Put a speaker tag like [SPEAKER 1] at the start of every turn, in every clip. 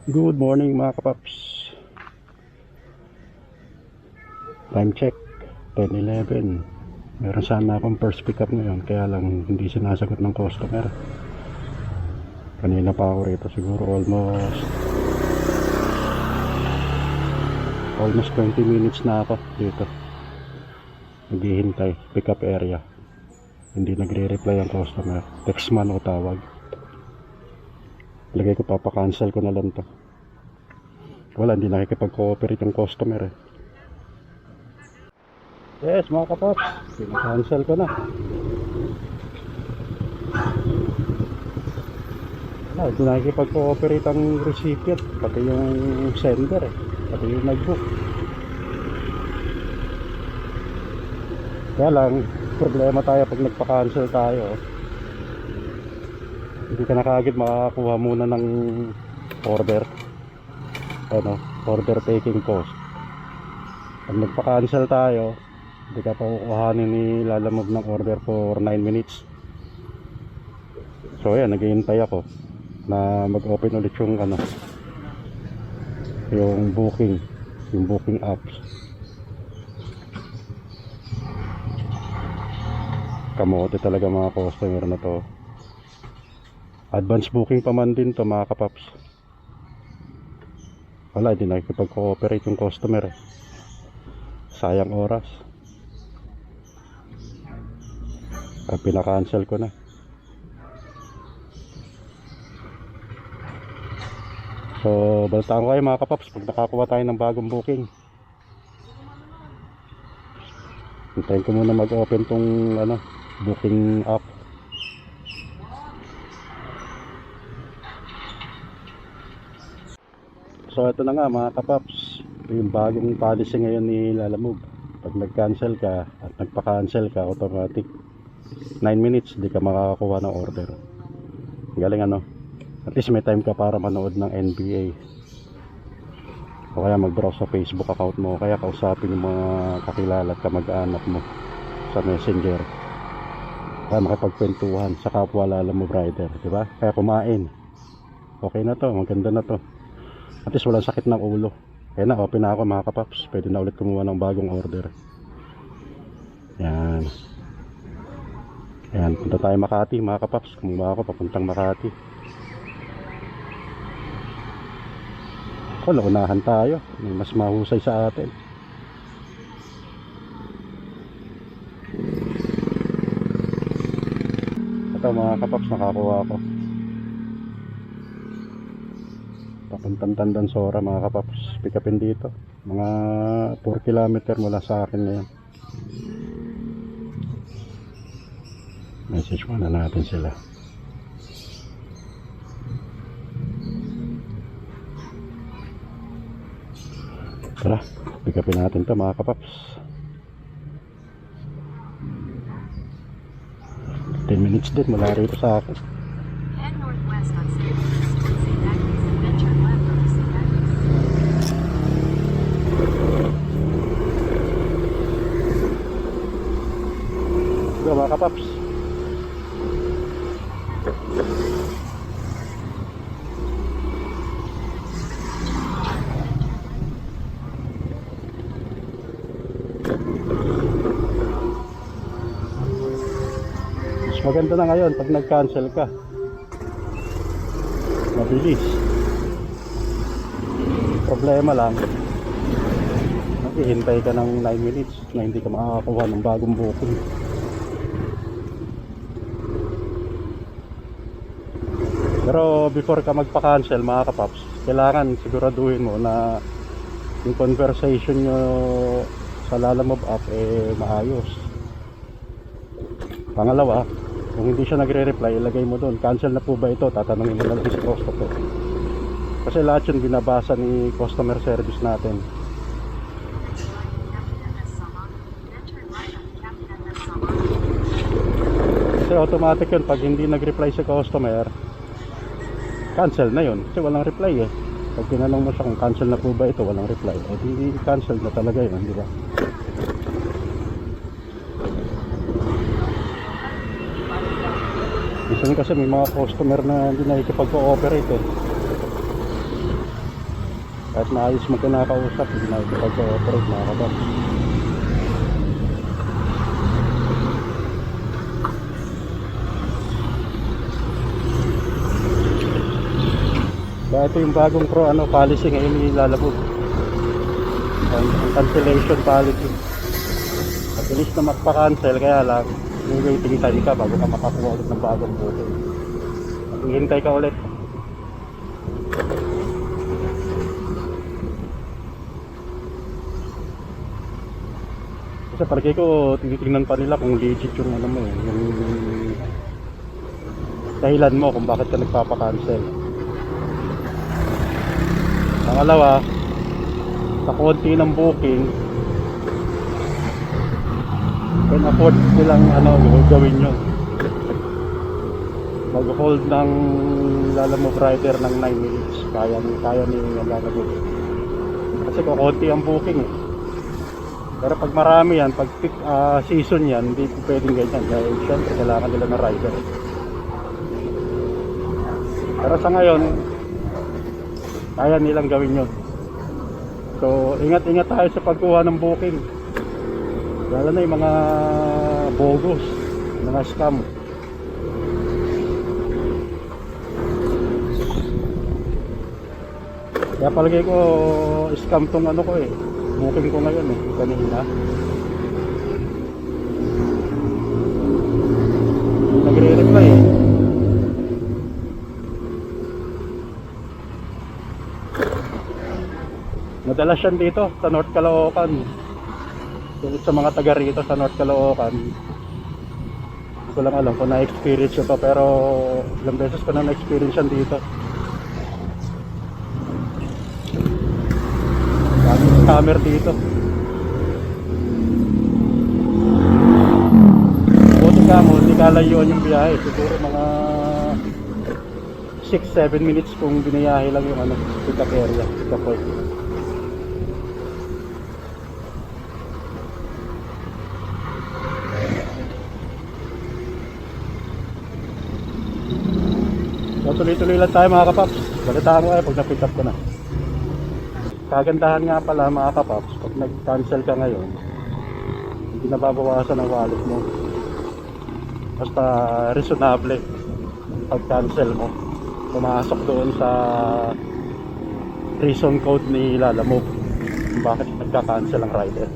[SPEAKER 1] Good morning mga kapaps. Time check 10:11. Meron sana akong first pick up ngayon, kaya lang hindi sinasagot ng customer. Kanina pa ako rito, siguro almost 20 minutes na ako dito naghihintay, pick up area. Hindi nagre-reply ang customer, text man o tawag. Lagay ko, papakancel ko na lang to. Wala, hindi nakikipag-cooperate yung customer eh. Yes mga kapaps, cancel ko na. Wala, hindi nakikipag-cooperate ang recipient, pati yung sender eh, pati yung nag-book. Kaya lang, problema tayo pag nagpa-cancel tayo. Hindi ka na kaagad makakakuha muna ng order. Order taking post. Pag nagpa-cancel tayo, hindi ka pa kukuhanin ni Lalamove ng order for 9 minutes. So ayan, naghihintay ako na mag-open ulit yung booking apps. Kamote talaga mga customer na to. Advance booking pa man din to mga kapaps. Wala, hindi nakikipag-cooperate yung customer eh. Sayang oras. Kaya pinaka-cancel ko na. So balitaan ko kayo mga kapaps pag nakakuha tayo ng bagong booking. Hintayin ko muna mag-open tong booking app. So ito na nga mga kapaps, ito yung bagong policy ngayon ni Lalamove. Pag nag-cancel ka at nagpa-cancel ka, automatic 9 minutes di ka makakakuha ng order. Galing at least may time ka para manood ng NBA, o kaya mag-browse sa Facebook account mo, o kaya kausapin yung mga kakilala at kamag-anak mo sa Messenger, kaya makipagkwentuhan sa kapwa Lalamove rider, diba? Kaya kumain, okay na to, maganda na to. At least walang sakit ng ulo. Kaya na, open na ako mga kapaps. Pwede na ulit kumuha ng bagong order. Yan. Yan, punta tayo Makati mga kapaps. Kumuha ako papuntang Makati. Naunahan tayo. May mas mahusay sa atin. Ito mga kapaps, nakakuha ako. Papuntang Tandansora mga kapaps, pick upin dito mga 4 km mula sa akin ngayon. Message muna natin sila. Tara, pick upin natin to mga kapaps. 10 minutes din mula rito sa akin.
[SPEAKER 2] Head northwest on San then turn left on St. Agnes.
[SPEAKER 1] Go mga kapaps. Mas maganda na ngayon pag nag-cancel ka, mabilis. Problema lang, maghihintay ka ng 9 minutes na hindi ka makakakuha ng bagong booking. Pero before ka magpa-cancel mga kapaps, kailangan siguraduhin mo na yung conversation nyo sa Lalamove app maayos. Pangalawa, kung hindi siya nagre-reply, ilagay mo doon, cancel na po ba ito? Tatanungin mo na lang sa customer. Kasi lahat yun binabasa ni customer service natin. Kasi automatic yun, pag hindi nag-reply sa customer, cancel na yun. Kasi walang reply eh. Pag tinanong mo siya kung cancel na po ba ito, walang reply. Hindi cancel na talaga yun, di ba? Minsan kasi may mga customer na hindi nakikipag-cooperate eh. Kahit maayos mo kinakausap, hindi na ito pag-operate mga kapaps. Kaya ito yung bagong policy ngayon nilalabog. Ang cancellation policy. Mabilis na magpa-cancel, kaya lang yung waiting time ka bago ka makakuha ulit ng bagong booking. Hihintay ka ulit. Sa palagay ko, tinitingnan pa nila kung legit yung ano mo, yung dahilan mo kung bakit ka nagpapa-cancel. Pangalawa, sa konti ng booking, can afford silang gawin yun. Mag-hold ng Lalamove rider ng 9 minutes, kaya ni Lalamove. Kasi kung konti ang booking eh. Pero pag marami yan, pag peak season yan, hindi pwedeng ganyan. Dahil syempre kailangan nila ng rider. Pero sa ngayon, kaya nilang gawin yun. So, ingat-ingat tayo sa pagkuha ng booking. Lalo na yung mga bogus, mga scam. Kaya palagay ko, scam tong ko eh. Booking ko ngayon eh, kanina. Nagre-reply eh. Madalas yan dito sa North Caloocan. Sa mga taga rito sa North Caloocan. Hindi ko lang alam kung na-experience ko to, pero ilang beses ko na na-experience yan dito. Daming scammer dito. Buti ka mo, hindi kalayuan yung biyahe. Siguro mga 6-7 minutes kung binayahe lang yung pick-up area, pick-up point. So tuloy-tuloy lang tayo mga kapaps. Balitaan ko ay pag na-pick up ko na. Kagandahan nga pala mga kapaps, pag nag-cancel ka ngayon, hindi nababawasan ang wallet mo. Basta reasonable pag-cancel mo. Pumasok doon sa reason code ni Lalamove kung bakit nagka-cancel ang rider.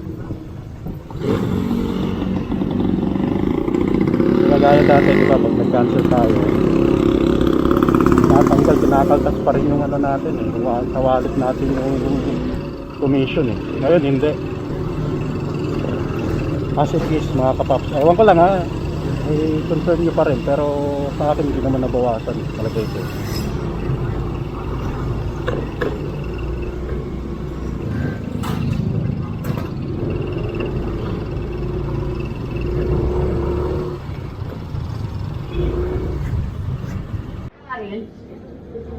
[SPEAKER 1] Kagaya dati, diba, pag nag-cancel tayo, kinakaltas pa rin yung natin eh, sa wallet natin yung commission eh. Ngayon hindi. As it is mga kapaps, ewan ko lang ha, may concern nyo pa rin, pero sa akin hindi naman nabawasan talaga ito.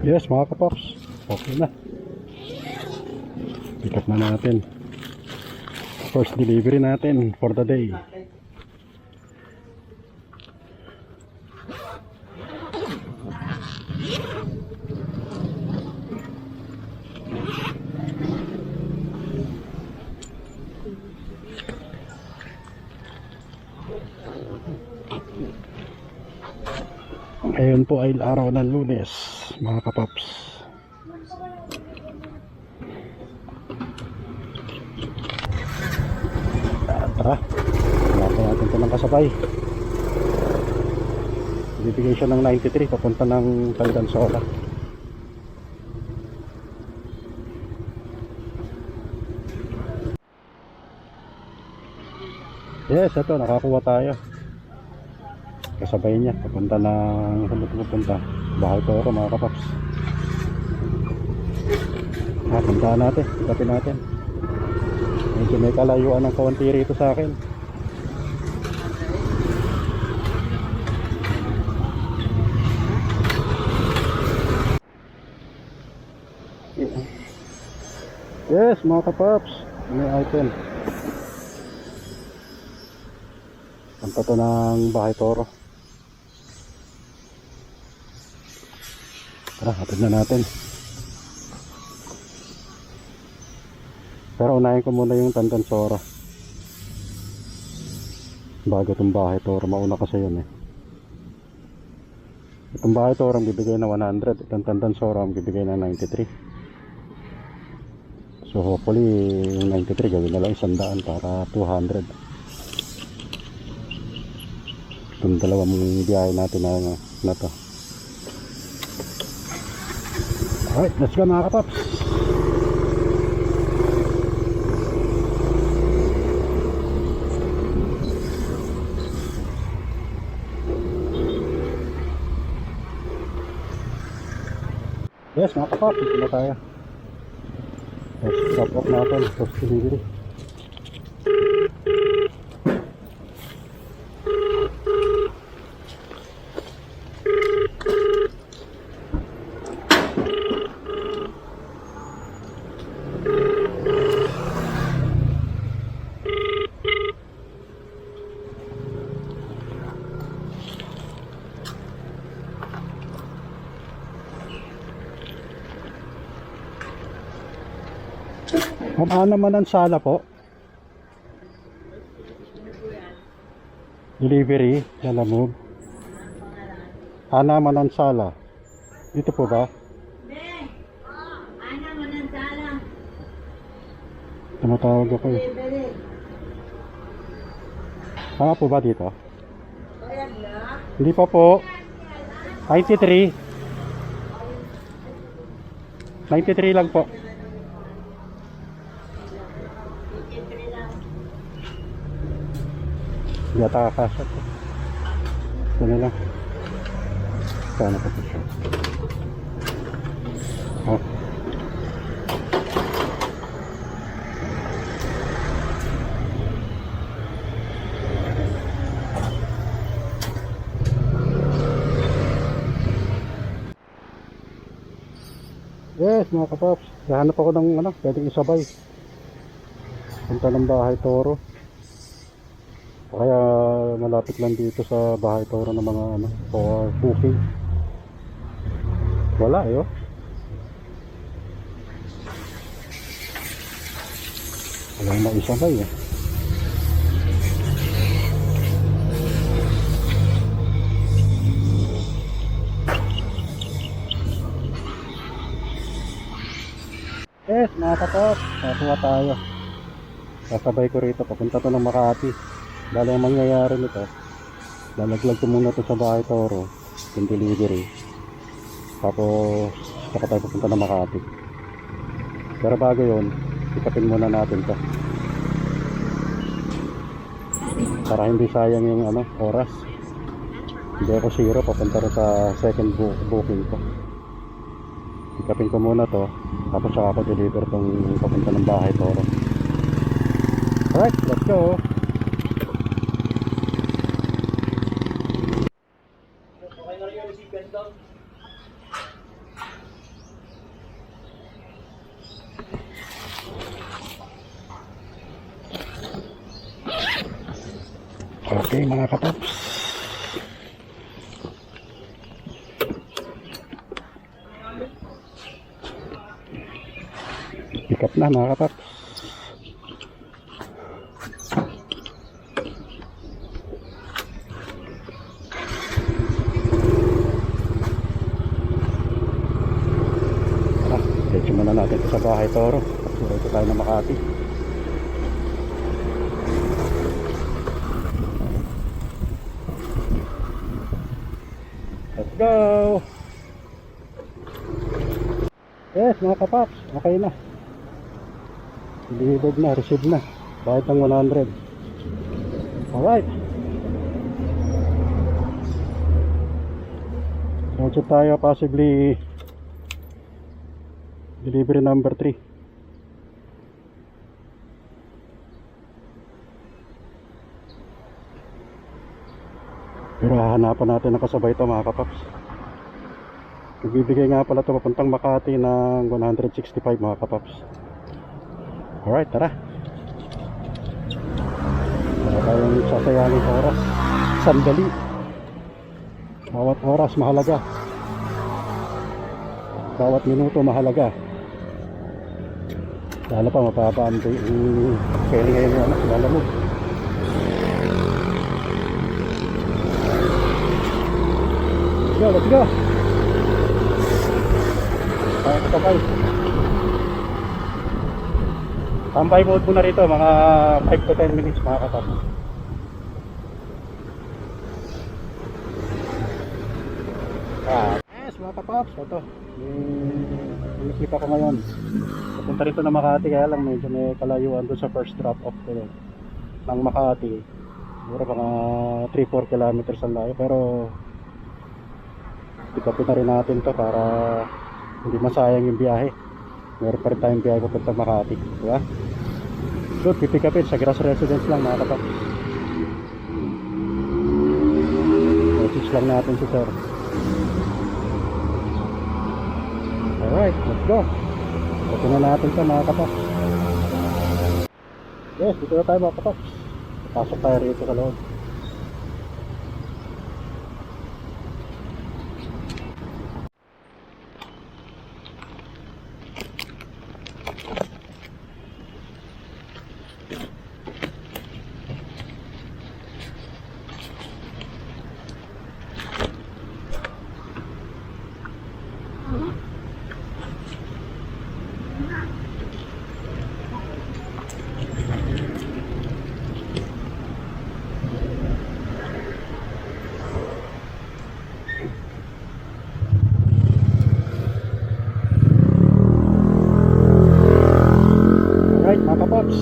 [SPEAKER 1] Yes mga kapaps, okay na. Pick up na natin. First delivery natin for the day. Ngayon po ay araw ng Lunes mga kapaps. Tara, hanapin natin ito ng kasabay. Bibigay siya ng 93 papunta ng Caldansola. Yes, ito nakakuha tayo. Kasabay niya papunta ng pupunta Bahay Toro mga kapaps. Puntahan natin, ikapin natin. Medyo may kalayuan ng kaunti rito sa akin. Yes mga kapaps, may item. Punta to ng Bahay Toro. Tara, hatid na natin. Pero unahin ko muna yung Tandansora bago itong Bahay Toro. Mauna kasi yun eh. Itong Bahay Toro ang bibigay na 100, itong Tandansora ang bibigay na 93. So hopefully yung 93 gawin na lang 100 para 200. Itong dalawang biyahe natin na to. Alright, let's go mga kapaps. Yes mga kapaps, ito na tayo. Let's drop off natin, post delivery. Ma'am, naman ang sala po? Delivery, Lalamove. Ana man ang sala. Dito po ba?
[SPEAKER 3] Ana Manansala.
[SPEAKER 1] Tumatawag ako eh. Tama po ba dito? Hindi pa po. 93. 93 lang po. Hindi ata kakasya po. Ito na lang. Sana po po siya. Oh. Yes mga kapaps, hahanap ako ng pwedeng isabay. Punta ng Bahay Toro. O kaya malapit lang dito sa Bahay Toro ng mga for booking. Wala eh oh. Walang maisabay eh. Yes mga kapaps, kasuha tayo. Sasabay ko rito, papunta to ng Makati. Dahil ang mangyayari nito, lalaglag ko muna to sa Bahay Toro, yung delivery. Tapos, saka tayo papunta ng Makati. Pero bago yun, ikapin muna natin to. Para hindi sayang yung oras. Hindi ako zero, papunta rin sa second booking ko. Ikapin ko muna to, tapos saka ako deliver tong papunta ng Bahay Toro. Alright, let's go! Okay mga kapaps, pick up na mga kapaps. Diretso muna natin ito sa Bahay Toro. Diretso tayo na Makati. Let's go! Yes mga kapaps, okay na. Delivered na, received na. Bakit ang 100? Alright. Diretso tayo possibly delivery number 3. Pero hahanapan natin ng kasabay ito mga kapaps. Nagbibigay nga pala ito papuntang Makati ng 165 mga kapaps. Alright, tara. Para tayong sasayangin oras. Sandali. Bawat oras mahalaga. Bawat minuto mahalaga. Lalo pa mapapaantay yung ferry ngayon yung anak, lalamog. Let's go, let's go! Kaya ko sabay. Tambay mode po na rito, mga 5 to 10 minutes mga kasama. Yes, mga kapaps, ito. Nakikita ko ngayon. Papunta rito na Makati, kaya lang medyo may kalayuan doon sa first drop off ko ng Makati. Siguro mga 3-4 kilometers ang layo, pero tikapin na rin natin to para hindi masayang yung biyahe. Meron pa rin tayong biyahe papunta Makati, diba? So, pipikapin sa grass residence lang mga kapaps. Message lang natin si sir. Alright, let's go. Ito na natin ito mga kapaps. Yes, dito na tayo mga kapaps. Pasok tayo rito sa loob. Alright mga kapaps,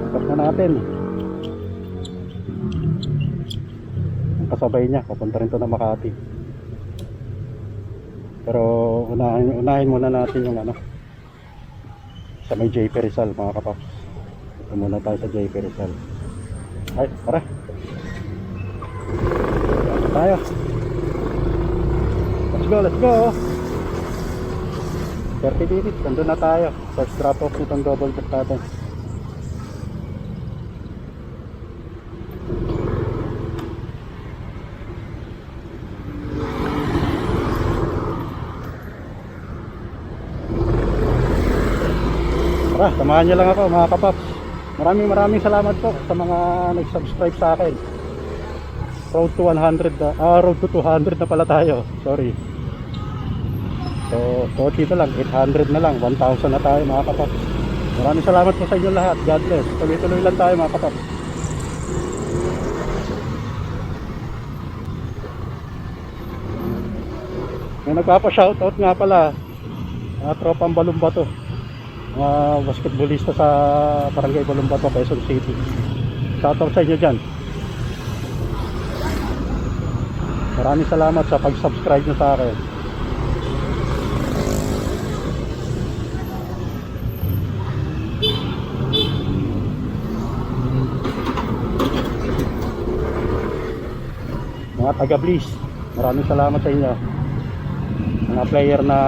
[SPEAKER 1] tapos na natin ang kasabay niya, papunta rin to na Makati. Pero unahin muna natin yung ano, sa may JP Rizal mga kapaps. Ito muna tayo sa JP Rizal. Alright, tara tayo, let's go 30 minutes, nandun na tayo. First drop off nitong double deck natin. Tara, samahan nyo lang ako mga kapaps. Maraming salamat po sa mga nag-subscribe sa akin. Road to 100 road to 200 na pala tayo. Sorry. So, konti na lang, 800 na lang, 1,000 na tayo mga kapaps. Maraming salamat po sa inyo lahat. God bless. Tuloy-tuloy lang tayo mga kapaps. May nagpapa-shoutout nga pala, mga tropang Balumbato, mga basketballista sa Barangay Balumbato, Quezon City. Shoutout sa inyo dyan. Maraming salamat sa pag-subscribe nyo sa akin. Mga taga-Bliss, maraming salamat sa inyo. Mga player na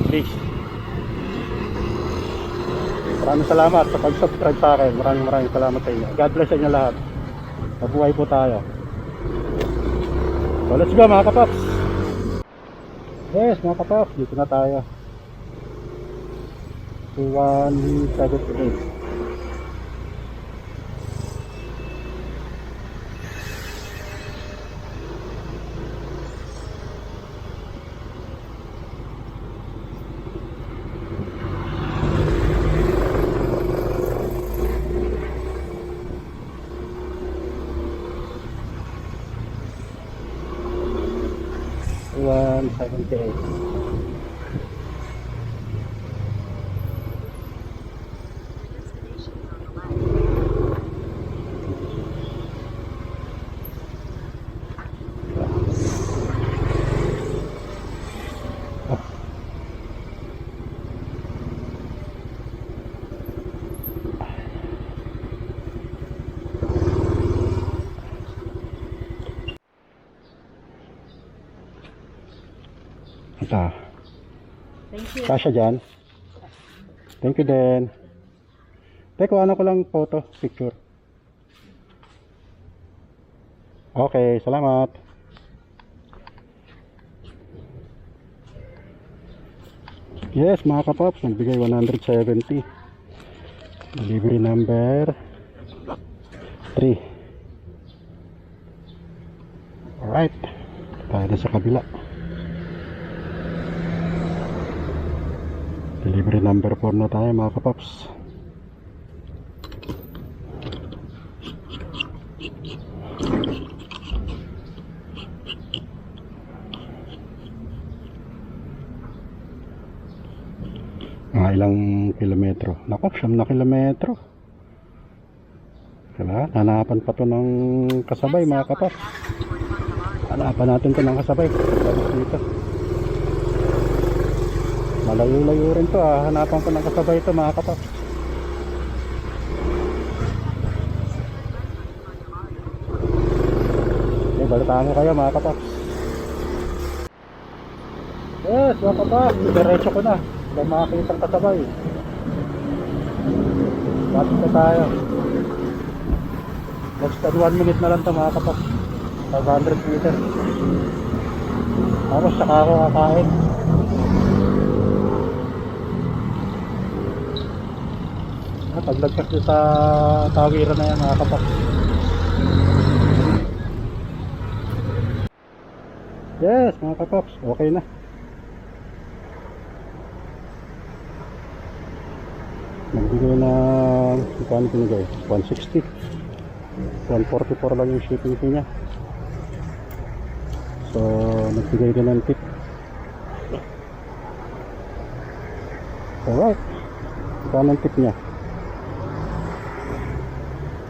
[SPEAKER 1] Bliss, maraming salamat sa pag-subscribe sa akin. Maraming salamat sa inyo. God bless sa inyo lahat. Mabuhay po tayo. So let's go mga kapaps. Yes mga kapaps, dito na tayo 2178. Ito.
[SPEAKER 3] Thank you.
[SPEAKER 1] Kasha dyan. Thank you din. Teko, ano ko lang photo, picture. Okay, salamat. Yes, mga kapaps, nagbigay 170. Delivery number 3. Alright, tayo na sa kabila. Delivery number 4 na tayo, mga kapaps. Ilang kilometro? Naku, 9 na kilometro. Kailangan, hanapan pa to ng kasabay, mga kapas. Hanapan natin to ng kasabay. Tapos dito. Malayo-layo rin to, hanapan ko ng kasabay to, mga kapas. Okay, balitaan ko kayo, mga kapas. Yes, mga kapas, diretso ko na. Huwag makakita ang kasabay. Lapit na tayo. Less than 1 minute na lang ito, mga kapag 500 meter. Tapos saka ako kakain. Paglagkas nyo sa tawiran na yan, mga kapag. Yes, mga kapaps, okay na. Nagbigay na, kano pinigay? 160. 144 lang yung shipping fee niya. So, nagbigay din ng tip. Alright. Kano ang tip niya?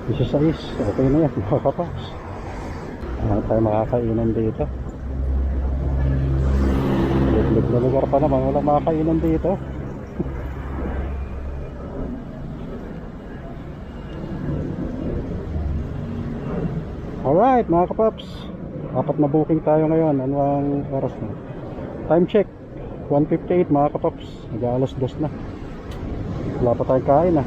[SPEAKER 1] 16. Okay na yan, mga kapaps. Tayo makakainan dito. Liblib na lugar pa naman, walang makakainan dito. Alright, mga kapaps, 4 na booking tayo ngayon. Ano ang oras na? Time check 1:58, mga kapaps. Mag-alas 2 na. Wala pa tayong kain,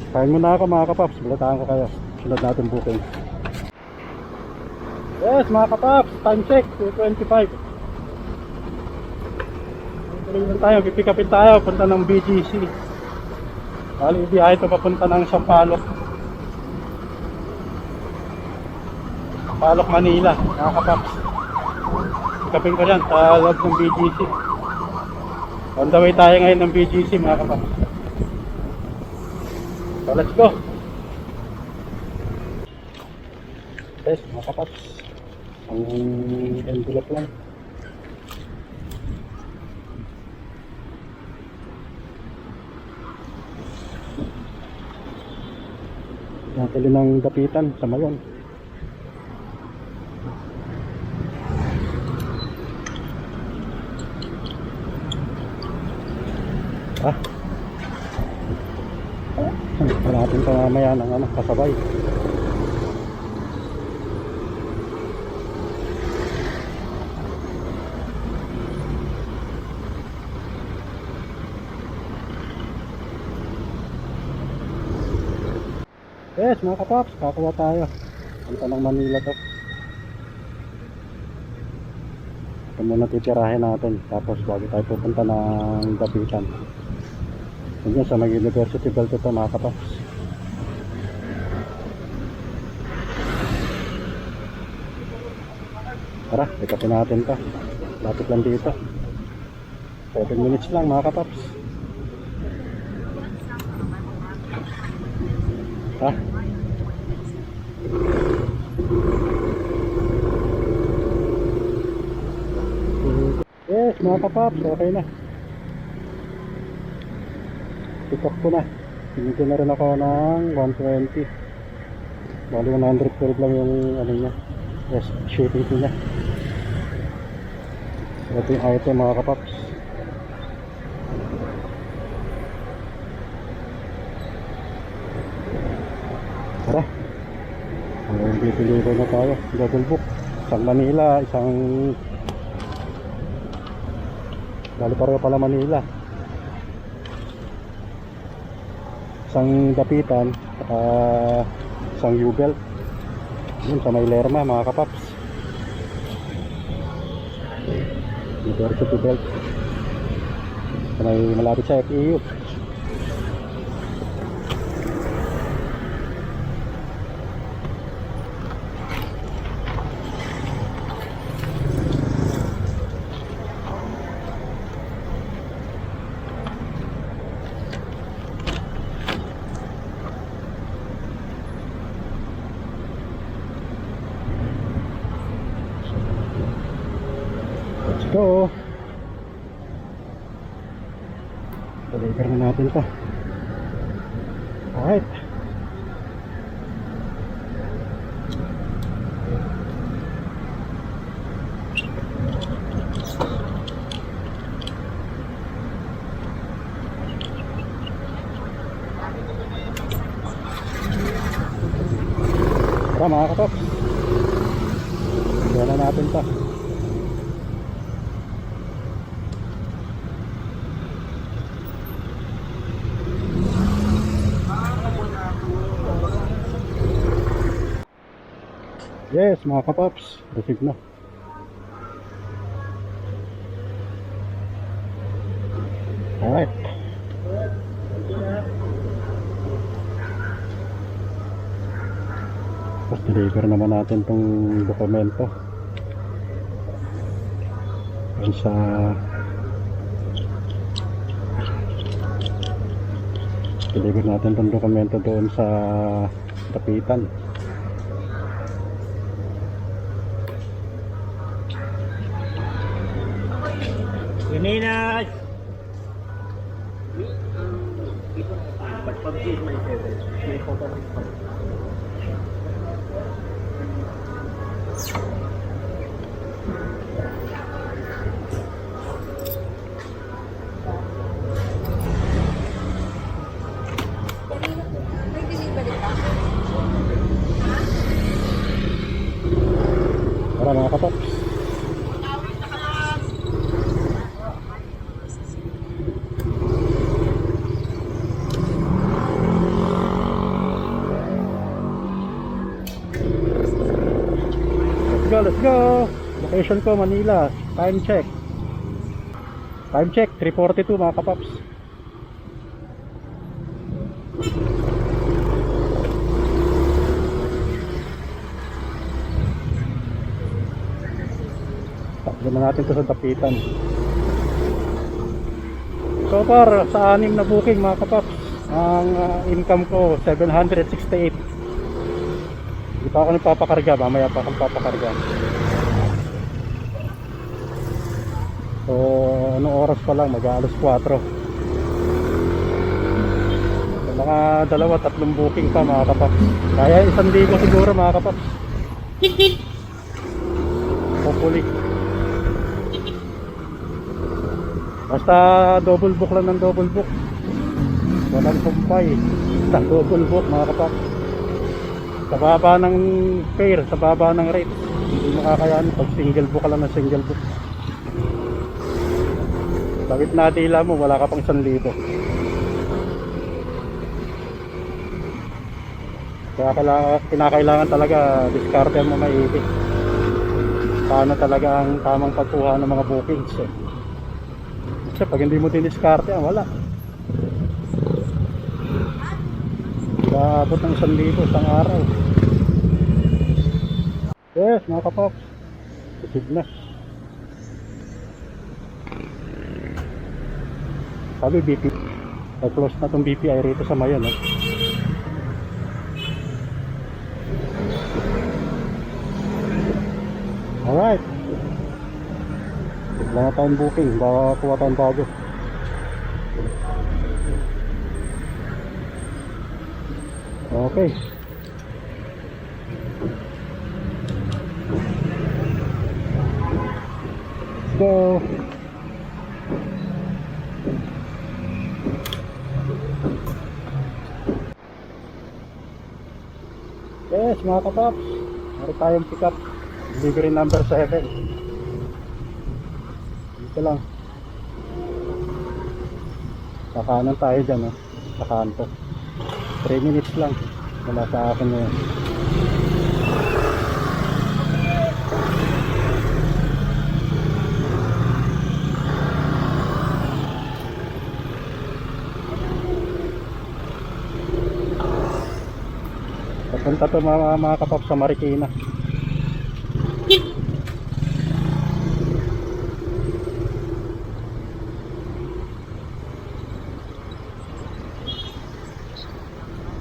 [SPEAKER 1] Kain muna ako, mga kapaps. Balataan ko kayo. Sunod natin booking. Yes, mga kapaps, time check 2:25. Tuloy lang tayo, pipikapin tayo. Punta ng BGC. Bali, ibiyahe ito papunta ng Sampaloc, Manila, mga kapaps. Kapin ko dyan sa loob ng BGC. On the way tayo ngayon ng BGC, mga kapaps. So let's go. Yes, mga kapaps. Ang envelope lang. Natili ng dapitan sa Mayon. Natin pa mamaya ng kasabay. Yes, mga kapaps, kakuha tayo. Punta ng Manila to. Ito muna titirahin natin. Tapos bago tayo pupunta ng Dapitan. Yun sa may University Belt ito, mga kapaps. Tara, ikapin natin to. Lapit lang dito. 7 minutes lang, mga kapaps. Ha? Yes, mga kapaps, okay na. Pick up ko na. Pinigyan na rin ako ng 120. Bali 112 lang yung ano niya. Yes, shipping fee niya. Ito yung item, mga kapaps. Tara. Deliver na tayo. Double book. Isang Manila, isang bali pareho pala Manila. Isang Dapitan, isang U-belt. Yun sa may Lerma, mga kapaps. University belt. Sa may malapit sa FEU. Let's go. Deliver na natin to. Alright. Tara mga katok. Gawin na natin to. Yes, mga kapaps, receive na. Alright. Tapos deliver naman natin tong dokumento. Dun sa deliver natin tong dokumento doon sa Dapitan.
[SPEAKER 4] Ganina. But PUBG is my favorite. May favorite pa.
[SPEAKER 1] Tara mga kapaps. Let's go. Location ko Manila. Time check. Time check 3:42 mga kapaps. Takbo na natin to sa Dapitan. So far sa 6 na booking mga kapaps, ang income ko 768. Hindi pa ako nagpapakarga, mamaya pa akong papakarga. So, anong oras pa lang, mag-aalas 4. So, mga 2-3 booking pa mga kapaps. Kaya 1,000 siguro mga kapaps. Hopefully. Basta double book lang ng double book. Walang kumpay. Basta double book mga kapaps. Sa baba ng fare, sa baba ng rate, hindi makakayanin pag single book ka lang ng single book. Bakit nadila mo, wala ka pang 1,000. Kaya kinakailangan talaga diskarte mo maigi. Paano talaga ang tamang pagkuha ng mga bookings eh. Kasi pag hindi mo diniskarte, wala. Abot ng 1,000 isang araw. Yes, mga kapaps. Isip na. Sabi BP. Nag-close na itong BPI rito sa Mayon. Eh. Alright. Wala tayong booking. Baka kuha tayong bago. Okay. Go. Yes, mga kapaps. Meron tayong pick up. Delivery number 7. Dito lang. Sa kanan tayo dyan, oh. Sa kanto. 3 minutes lang. Wala sa akin ngayon. Punta to mga kapaps sa Marikina.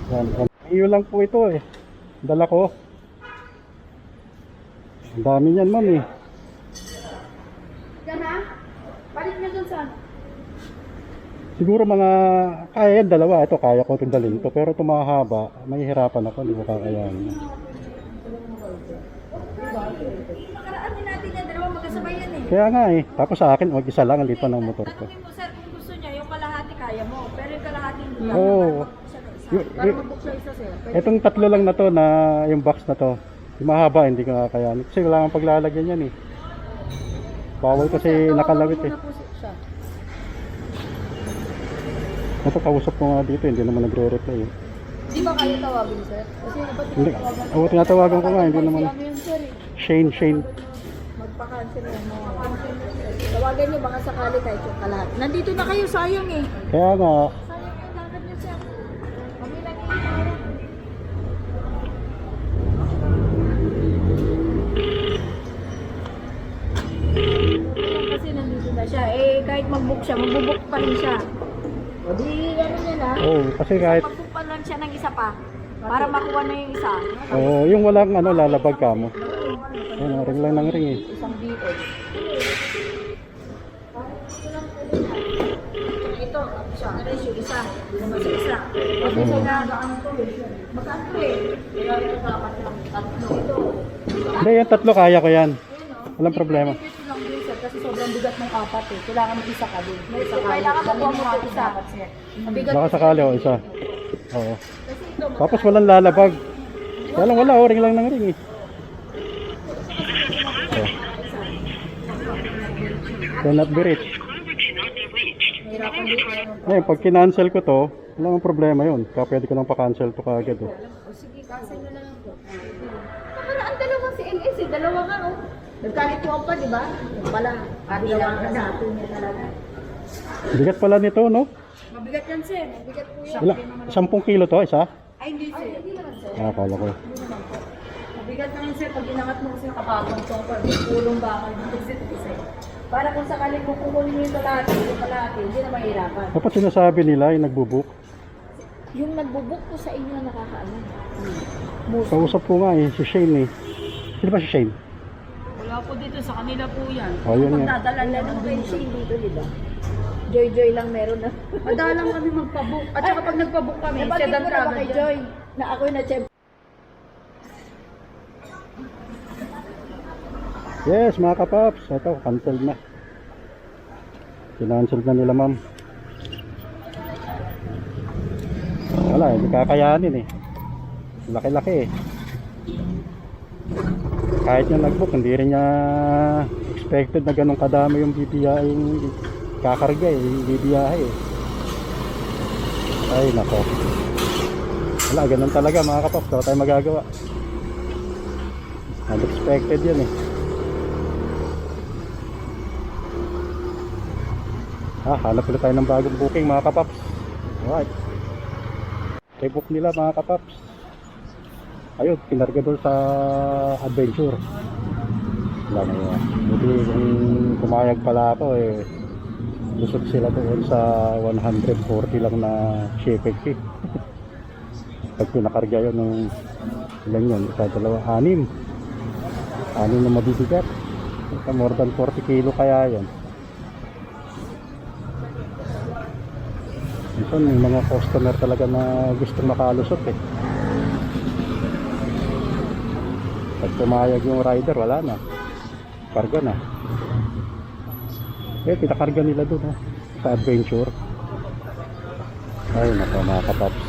[SPEAKER 1] Yan. Iyo lang po ito eh. Dala ko. Ang dami niyan ma'am eh.
[SPEAKER 3] Yan ha? Palit nyo dun saan?
[SPEAKER 1] Siguro mga kaya yan, dalawa. Ito kaya ko itong dalhin to. Pero ito mahaba. Mahihirapan ako. Hindi ko kakayanin.
[SPEAKER 3] Makaraan din natin yan, dalawa magkasabay yan eh.
[SPEAKER 1] Kaya nga eh. Tapos sa akin, mag-isa lang ang lipa ng motor ko.
[SPEAKER 3] Tanungin mo sir, kung gusto niya, yung kalahati kaya mo. Pero yung kalahati hindi kaya.
[SPEAKER 1] Oo.
[SPEAKER 3] Para mag-book siya isa sir. Pwede.
[SPEAKER 1] Itong tatlo lang na to na yung box na to. Yung mahaba, hindi ko kakayanin. Kasi kailangan paglalagyan yan eh. Bawal kasi nakalawit eh.
[SPEAKER 3] Muna po siya.
[SPEAKER 1] Ito kausap ko nga dito, hindi naman nagre-reply eh.
[SPEAKER 3] Di ba kayo tawagin sir? Kasi ba't
[SPEAKER 1] Hindi.
[SPEAKER 3] tinatawagan?
[SPEAKER 1] Oo, tinatawagan ko nga, hindi naman.
[SPEAKER 3] Ano yun sir eh.
[SPEAKER 1] Shane.
[SPEAKER 3] Magpa-cancel yan mo. Tawagan nyo baka sakali kahit yung kalahati. Nandito na kayo, sayang eh.
[SPEAKER 1] Kaya nga,
[SPEAKER 3] Sayang yung lakad nyo sir. Kami lang yung kasi nandito na siya. Eh, kahit mag-book siya, mag-book pa rin siya. O di, ano niya na.
[SPEAKER 1] kasi kahit,
[SPEAKER 3] Mag-book pa lang siya ng isa pa. Para makuha na yung isa.
[SPEAKER 1] yung walang lalabag ka mo. Yan, ring lang ng ring eh.
[SPEAKER 3] Isang BS. Ito, siya. Ares yung isa. Hindi naman sa isa. Kasi sa nagaan ko eh. Magkano eh? Kaya ito dapat lang tatlo. Ito.
[SPEAKER 1] Hindi, yung tatlo kaya ko yan. Walang problema.
[SPEAKER 3] Ito lang din sir. Kasi sobrang bigat ng apat eh. Kailangan mo isa ka din. Kailangan makuha mo ito isa. Ang bigat.
[SPEAKER 1] Baka sakali o isa. Oo.
[SPEAKER 3] Kasi ito,
[SPEAKER 1] Tapos walang lalabag. Wala, ring lang ng ring eh. Cannot be reached.
[SPEAKER 3] mahirapan dito.
[SPEAKER 1] Ngayon, pag kinancel ko to, wala nang problema yun. Kaya pwede ko nang pa-cancel to kaagad eh.
[SPEAKER 3] O sige, cancel na lang po. Nakaraan dalawa si LS eh. Dalawa nga oh. Nagkalituan pa, di ba? Yung pala. Dalawa ka na. Niya talaga.
[SPEAKER 1] Bigat pala nito, no?
[SPEAKER 3] Mabigat yan sir. Mabigat po yan.
[SPEAKER 1] Ilang 10 kilo to, isa?
[SPEAKER 3] Ay, hindi sir. Hindi naman sir.
[SPEAKER 1] Akala ko.
[SPEAKER 3] Hindi naman po. Mabigat naman sir. Pag inangat mo kasi nakapagong ko pa. Pulong bakal dito sir. Para kung sakaling kukunin mo yung kalahati, hindi na mahirapan.
[SPEAKER 1] Dapat sinasabi nila yung nagbubuk.
[SPEAKER 3] Yung nagbubuk po sa inyo nakakaano.
[SPEAKER 1] Kausap ko nga eh, si Shane eh. Sino ba si Shane?
[SPEAKER 3] Wala po dito, sa kanila po yan.
[SPEAKER 1] Oh, yun nga.
[SPEAKER 3] Magdadala na ng bensin dito, di ba? Joy lang meron na. Madalang kami magpabook. At saka pag nagpabook kami, siya dan ka kay Joy. Na ako'y na-check.
[SPEAKER 1] Yes, mga kapaps. Ito, cancel na. Kinancel na nila, ma'am. Wala, hindi kakayanin eh. Laki-laki eh. Kahit yung nag-book, hindi rin niya expected na ganun kadami yung bibiyahin, kakarga eh, yung bibiyahe eh. Ay, nako. Wala, ganun talaga mga kapaps. Wala tayong magagawa. Unexpected yun eh. Hanap ulit tayo ng bagong booking mga kapaps. Alright. I-book nila mga kapaps. Ayun, kinarga doon sa adventure. Wala na yun. Hindi kung pumayag pala ako eh. Lusot sila doon sa 140 lang na shipping fee. Pag pinakarga yun ng ilan yun, isa, dalawa, 6 na mabibigat. More than 40 kilo kaya yun. Minsan may mga customer talaga na gusto makalusot eh. Pag pumayag yung rider, wala na. Karga na. Eh, pinakarga nila doon sa adventure. Ay, naka mga kapaps.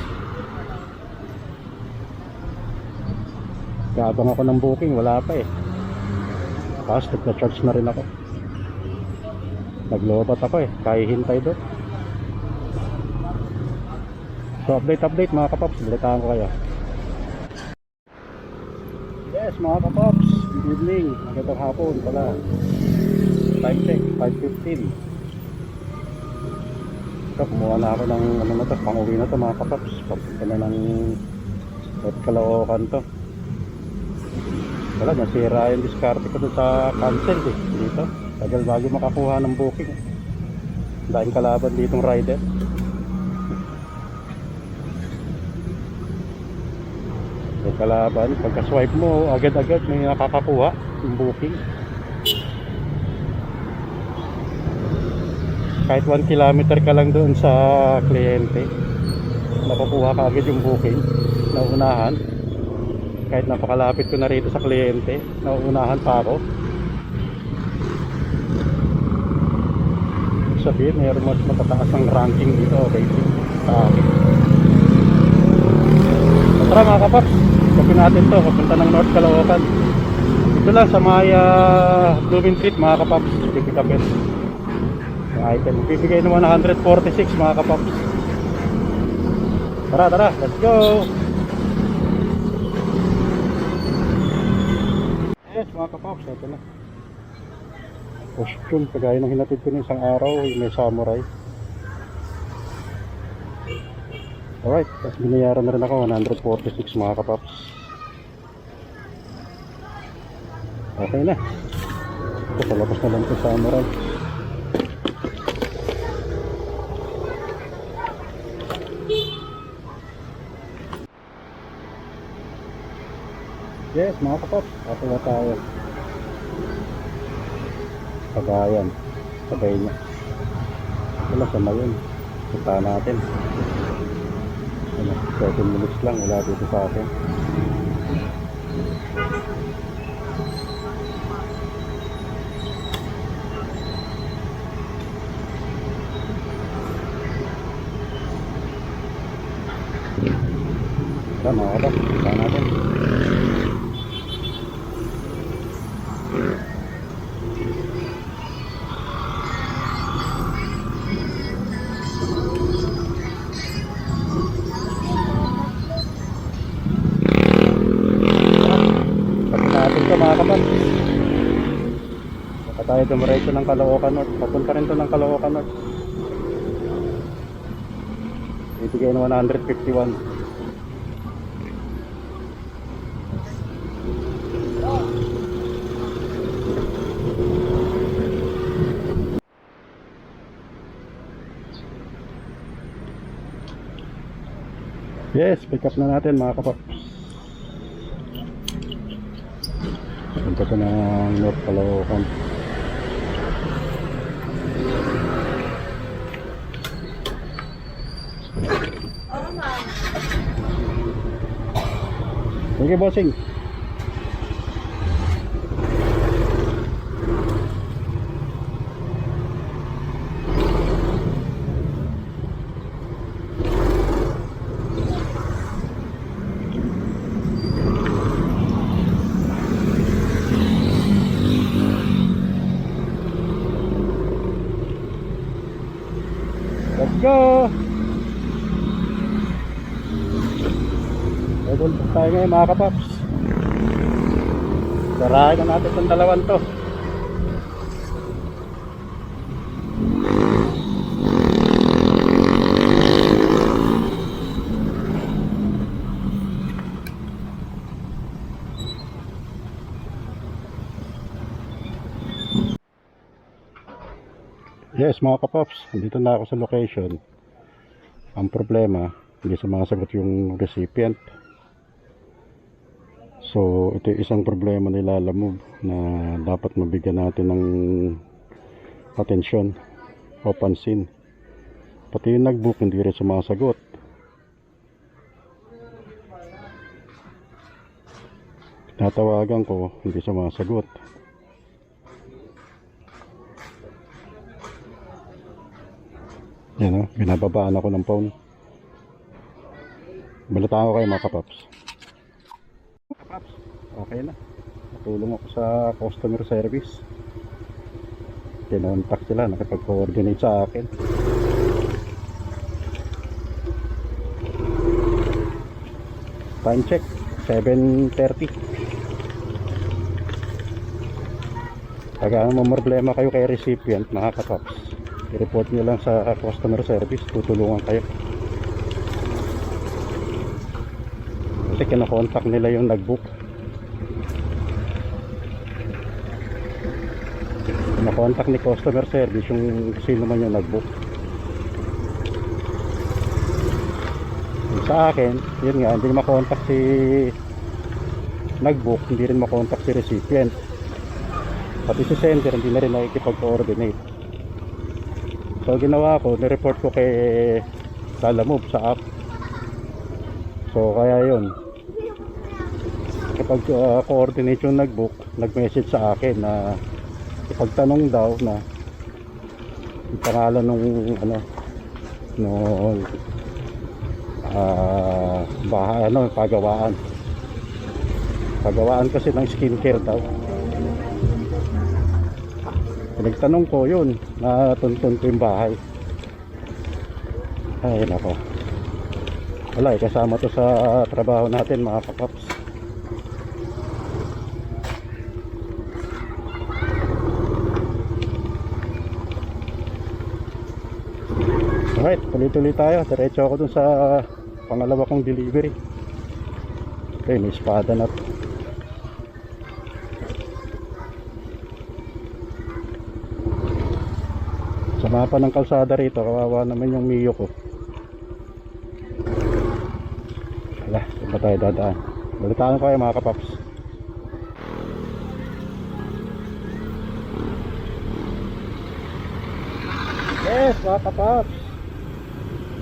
[SPEAKER 1] Kaabang ako ng booking, wala pa eh. Tapos nagna-charge na rin ako. Naglobat ako eh, kaya hintay doon. So update mga kapaps, balitaan ko kayo. Yes mga kapaps, good evening, magandang hapon pala. Time check, 5:15. Ito, kumuha na ako ng ano na to, pang-uwi na to mga kapaps. Papunta na ng At Caloocan to. Wala, nasira yung diskarte ko dun sa cancel eh. Dito. Tagal bago makakuha ng booking. Dahil kalaban ditong rider. May kalaban. Pagka swipe mo, agad-agad may nakakakuha yung booking. Kahit 1 kilometer ka lang doon sa kliyente, nakukuha ka agad yung booking. Nauunahan. Kahit napakalapit ko na rito sa kliyente, nauunahan pa ako. Sabihin, mayroon mas matataas ng ranking dito, rating sa akin. Tara mga kapaps, kapin natin to, papunta ng North Caloocan. Ito lang sa may Blooming Street mga kapaps, pipikapin. Yung item, bibigay ng 146 mga kapaps. Tara, let's go! Yes mga kapaps, ito na. Costume, kagaya ng hinatid ko ng isang araw, may samurai. Alright, tapos binayaran na rin ako 146 mga kapaps. Okay na. Ito, palabas na lang ito samurai. Yes mga kapaps, katuwa tayo. Pagayan, sabay niya. Wala sa mayon. Punta natin. Ano, 7 minutes lang, wala dito sa akin. Tara mga kapaps, punta natin. Mga kapan, baka tayo dumiretso ng Caloocan North. Papunta rin to ng Caloocan North. Ibigay ng 151. Yes, pick up na natin mga kapaps. Punta ko ng North Caloocan. Sige bossing. Let's go! Idol tayo ngayon mga kapaps. Sarahin na natin itong dalawan to. Yes mga kapaps, dito na ako sa location. Ang problema, hindi sumasagot yung recipient. So ito yung isang problema ni Lalamove na dapat mabigyan natin ng atensyon o pansin. Pati yung nag-book hindi rin sumasagot. Tinatawagan ko, hindi sumasagot. Yan o, binababaan ako ng phone. Balitaan ko kayo mga kapaps. Kapaps, okay na. Natulong ako sa customer service. Kinontak sila, nakipag-coordinate sa akin. Time check, 7:30. Pag may problema kayo kay recipient, mga kapaps, i-report nyo lang sa customer service, tutulungan kayo. kasi kinakontak nila yung nag-book. Kinakontak ni customer service yung sino man yung nag-book. Yung sa akin, yun nga, hindi makontak si nag-book, hindi rin makontak si recipient, pati si sender hindi na rin nakikipag-coordinate. So ginawa ko, nireport ko kay Lalamove sa app. So kaya yun, kapag coordinate yung nag-book, nag-message sa akin na ipagtanong daw na yung pangalan nung ano nung bahay, ano, pagawaan kasi ng skincare daw. Nagtanong ko yun, natuntun ko yung bahay. Ay nako, wala eh, kasama to sa trabaho natin mga kapaps. Alright, tuloy-tuloy tayo. Diretso ako dun sa pangalawa kong delivery. Okay, may espada na to. Sa mapa ng kalsada rito, kawawa naman yung Mio ko. Wala, saan ba tayo dadaan? Balitaan ko kayo mga kapaps. Yes, mga kapaps,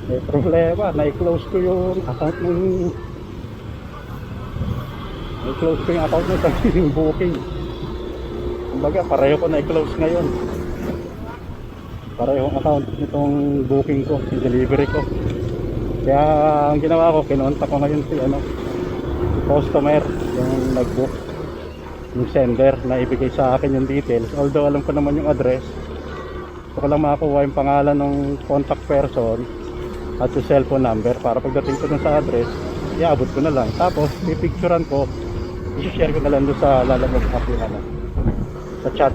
[SPEAKER 1] may problema, na-close ko yung account ng sariling booking. Kumbaga pareho ko na-close ngayon, parehong account nitong booking ko, yung delivery ko. Kaya ang ginawa ko, kinontak ko ngayon si customer, yung nag-book, yung sender na ibigay sa akin yung details. Although alam ko naman yung address, gusto ko lang makakuha yung pangalan ng contact person at yung cellphone number para pagdating ko dun sa address, iabot ko na lang. Tapos pipicturean ko, i-share ko na lang dun sa Lalamove app yung sa chat,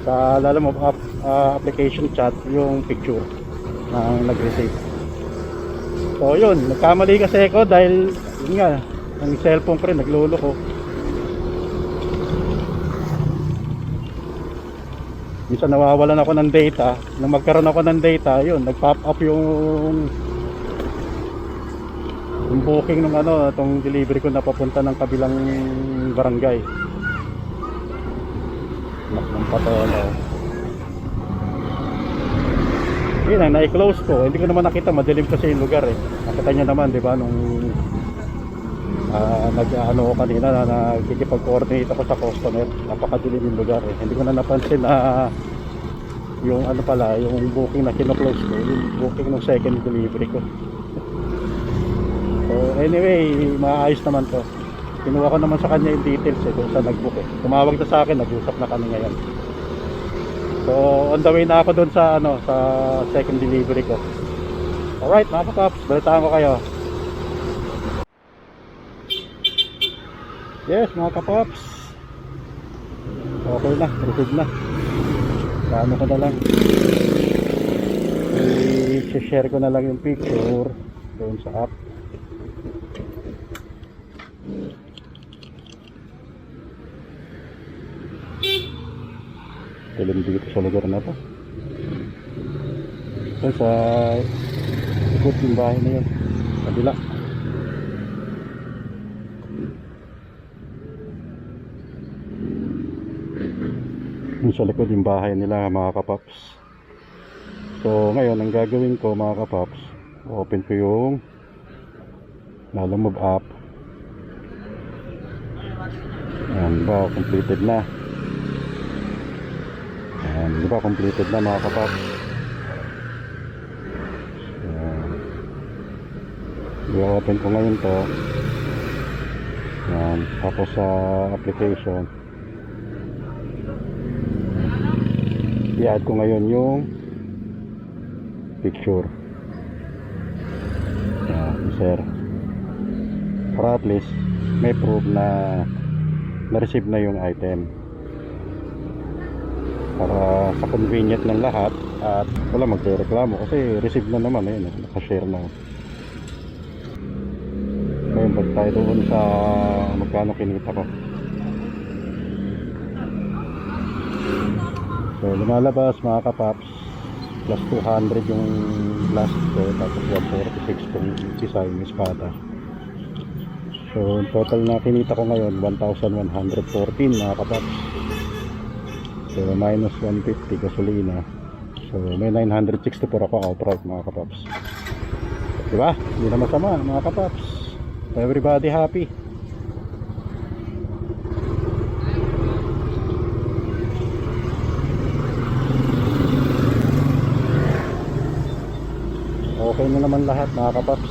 [SPEAKER 1] sa Lalamove app application chat, yung picture ng nag-receive. So yun, nagkamali kasi ako dahil yun nga, ang cellphone ko rin naglolo ko. Minsan nawawalan ako ng data. Nung magkaroon ako ng data, yun, nag-pop up yung booking ng itong delivery ko na papunta ng kabilang barangay. Nakang patola. Yun ang na-close ko. Hindi ko naman nakita, madilim kasi yung lugar eh. Nakita nyo naman, di ba, nung nag-ano ko kanina na nagkikipag-coordinate ako sa customer. Napakadilim yung lugar eh. Hindi ko na napansin na yung pala, yung booking na kino-close ko, yung booking ng second delivery ko. So anyway, maayos naman to. Kinuha ko naman sa kanya yung details eh, kung saan nag-book eh. Tumawag na sa akin, nag-usap na kami ngayon. So on the way na ako dun sa sa second delivery ko. Alright mga kapaps, balitaan ko kayo. Yes mga kapaps, okay na, receive na. Paano ko na lang, i-share ko na lang yung picture doon sa app. Dilim dito sa lugar na to. So sa ikot yung bahay na yun, kabila. Yung sa likod yung bahay nila mga kapaps. So ngayon ang gagawin ko mga kapaps, open ko yung Lalamove app. Ayan ba, completed na. Ayan, di ba completed na mga kapaps. I-open ko ngayon to. Ayan, tapos sa application i-add ko ngayon yung picture. Ayan, sir, para at least may proof na na-receive na yung item, para sa convenient ng lahat at wala magreklamo kasi receive na naman, nakashare na. Okay balik tayo doon sa magkano kinita ko. So lumalabas mga kapaps, plus 200 yung last ko, tapos 146 kung isa yung espada. So total na kinita ko ngayon 1,114 mga kapaps. So minus 150 gasolina. So may 964 ako outright mga kapaps. Diba? Hindi na masama mga kapaps. Everybody happy. Okay na naman lahat mga kapaps.